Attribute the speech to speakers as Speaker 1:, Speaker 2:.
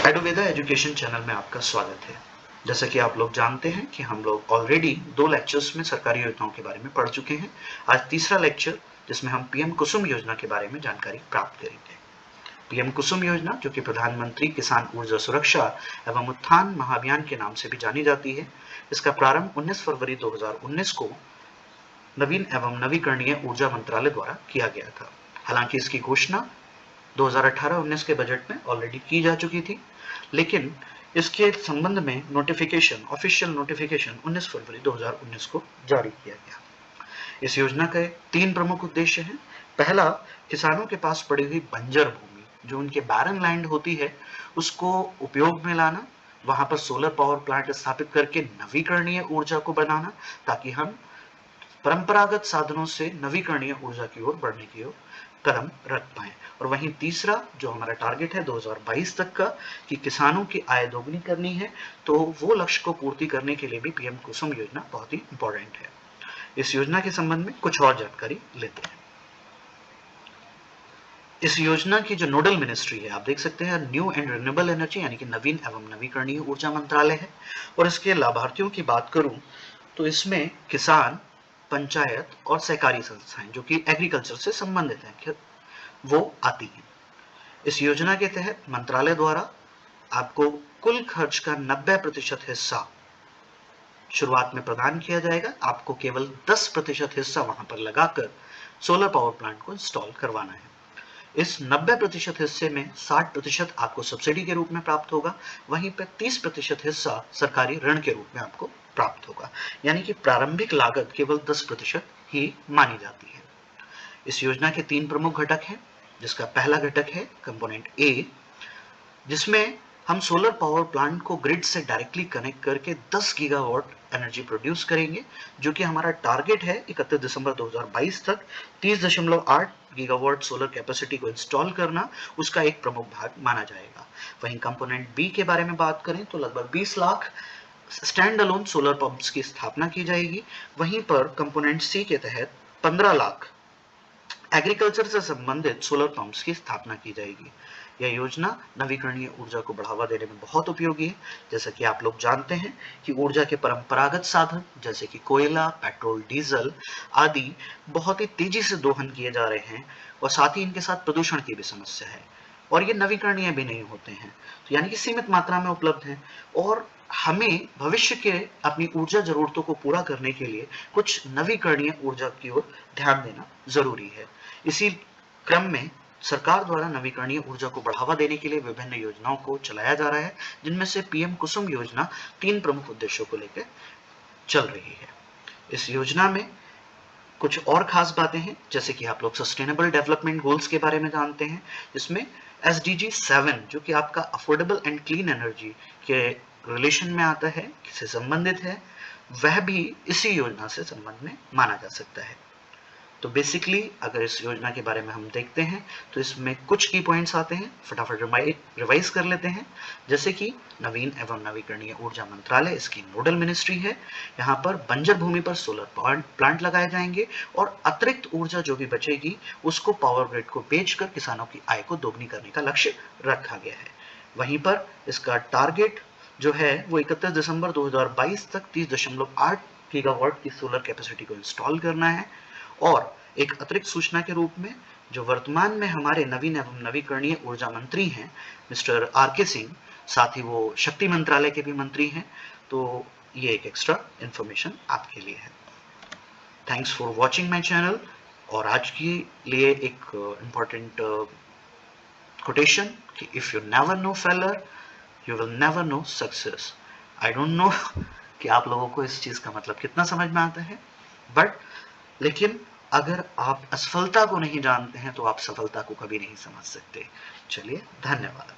Speaker 1: एडुवेदा education channel में आपका स्वागत है। जैसा कि आप लोग जानते हैं कि हम लोग ऑलरेडी 2 लेक्चर्स में सरकारी योजनाओं के बारे में पढ़ चुके हैं। आज तीसरा लेक्चर जिसमें हम पीएम कुसुम योजना के बारे में जानकारी प्राप्त करेंगे। पीएम कुसुम योजना, जो कि प्रधानमंत्री किसान ऊर्जा सुरक्षा एवं उत्थान महाअभियान के नाम से भी जानी जाती है, इसका प्रारंभ 19 फरवरी 2019 को नवीन एवं नवीकरणीय ऊर्जा मंत्रालय द्वारा किया गया था। हालांकि इसकी घोषणा 2018-19 के बजट में ऑलरेडी की जा चुकी थी, लेकिन इसके संबंध में ऑफिशियल नोटिफिकेशन 19 फरवरी 2019 को जारी किया गया। इस योजना के 3 प्रमुख उद्देश्य हैं। पहला, किसानों के पास पड़ी हुई बंजर भूमि, जो उनके बैरन लैंड होती है, उसको उपयोग में लाना, वहां पर सोलर पावर प्लांट स्थापित करके नवीकरणीय ऊर्जा को बनाना, ताकि हम परंपरागत साधनों से नवीकरणीय ऊर्जा की ओर बढ़ने की ओर कदम रख पाए। और वहीं तीसरा, जो हमारा टारगेट है 2022 तक का, कि किसानों की आय दोगुनी करनी है, तो वो लक्ष्य को पूर्ति करने के लिए भी पीएम कुसुम योजना बहुत ही इंपॉर्टेंट है। इस योजना के संबंध में कुछ और जानकारी लेते हैं। इस योजना की जो नोडल मिनिस्ट्री है, आप देख सकते हैं, न्यू एंड रिन्यूएबल एनर्जी यानी कि नवीन एवं नवीकरणीय ऊर्जा मंत्रालय है। और इसके लाभार्थियों की बात करूं तो इसमें किसान, पंचायत और सहकारी संस्थाएं जो कि एग्रीकल्चर से संबंधित हैं, वो आती हैं। इस योजना के तहत मंत्रालय द्वारा आपको कुल खर्च का 90% हिस्सा शुरुआत में प्रदान किया जाएगा। आपको केवल 10% हिस्सा वहां पर लगाकर सोलर पावर प्लांट को इंस्टॉल करवाना है। इस 90% हिस्से में 60% आपको सब्सिडी के रूप में प्राप्त होगा, वहीं पर 30% हिस्सा सरकारी ऋण के रूप में आपको प्राप्त होगा। यानी कि प्रारंभिक लागत केवल 10% ही मानी जाती है। इस योजना के 3 प्रमुख घटक हैं, जिसका पहला घटक है कंपोनेंट ए, जिसमें हम सोलर पावर प्लांट को ग्रिड से डायरेक्टली कनेक्ट करके 10 गीगावाट एनर्जी प्रोड्यूस करेंगे, जो कि हमारा टारगेट है 31 दिसंबर 2022 तक 30.8 गीगावाट सोलर कैपेसिटी को इंस्टॉल करना, उसका एक प्रमुख भाग माना जाएगा। वहीं कंपोनेंट बी के बारे में बात करें तो लगभग 20 lakh stand alone solar pumps की स्थापना की जाएगी। वहीं पर कंपोनेंट सी के तहत 15 लाख एग्रीकल्चर से संबंधित सोलर पंप्स की स्थापना की जाएगी। यह योजना नवीकरणीय ऊर्जा को बढ़ावा देने में बहुत उपयोगी है। जैसा कि आप लोग जानते हैं कि ऊर्जा के परंपरागत साधन जैसे कि कोयला, पेट्रोल, डीजल आदि बहुत ही तेजी से दोहन किए जा रहे हैं, और साथ ही इनके साथ प्रदूषण की भी समस्या है, और ये नवीकरणीय भी नहीं होते हैं, तो यानी कि सीमित मात्रा में उपलब्ध हैं। और हमें भविष्य के अपनी ऊर्जा जरूरतों को पूरा करने के लिए कुछ नवीकरणीय ऊर्जा की ओर ध्यान देना जरूरी है। इसी क्रम में सरकार द्वारा नवीकरणीय ऊर्जा को बढ़ावा देने के लिए विभिन्न योजनाओं को चलाया जा रहा है, जिनमें से पीएम कुसुम योजना 3 प्रमुख उद्देश्यों को लेकर चल रही है। इस योजना में कुछ और खास बातें हैं, जैसे कि आप लोग सस्टेनेबल डेवलपमेंट गोल्स के बारे में जानते हैं, जिसमें SDG 7 जो कि आपका अफोर्डेबल एंड क्लीन एनर्जी के रिलेशन में आता है, किससे संबंधित है, वह भी इसी योजना से संबंध में माना जा सकता है। तो बेसिकली अगर इस योजना के बारे में हम देखते हैं तो इसमें कुछ की पॉइंट्स आते हैं, फटाफट रिवाइज कर लेते हैं। जैसे कि नवीन एवं नवीकरणीय ऊर्जा मंत्रालय इसकी नोडल मिनिस्ट्री है। यहाँ पर बंजर भूमि पर सोलर प्लांट लगाए जाएंगे, और अतिरिक्त ऊर्जा जो भी बचेगी उसको पावर ग्रिड को बेचकर किसानों की आय को दोगुनी करने का लक्ष्य रखा गया है। वहीं पर इसका टारगेट जो है वो 31 दिसंबर 2022 तक 30.8 गीगावाट की सोलर कैपेसिटी को इंस्टॉल करना है। और एक अतिरिक्त सूचना के रूप में, जो वर्तमान में हमारे नवीन एवं नवीकरणीय ऊर्जा मंत्री हैं मिस्टर RK सिंह, साथ ही वो शक्ति मंत्रालय के भी मंत्री हैं, तो ये एक एक्स्ट्रा इंफॉर्मेशन आपके लिए है। Thanks for watching my channel. और आज के लिए एक इम्पॉर्टेंट कोटेशन कि if you never know failure you will never know success. I don't know कि आप लोगों को इस चीज का मतलब कितना समझ में आता है, बट लेकिन अगर आप असफलता को नहीं जानते हैं तो आप सफलता को कभी नहीं समझ सकते। चलिए, धन्यवाद।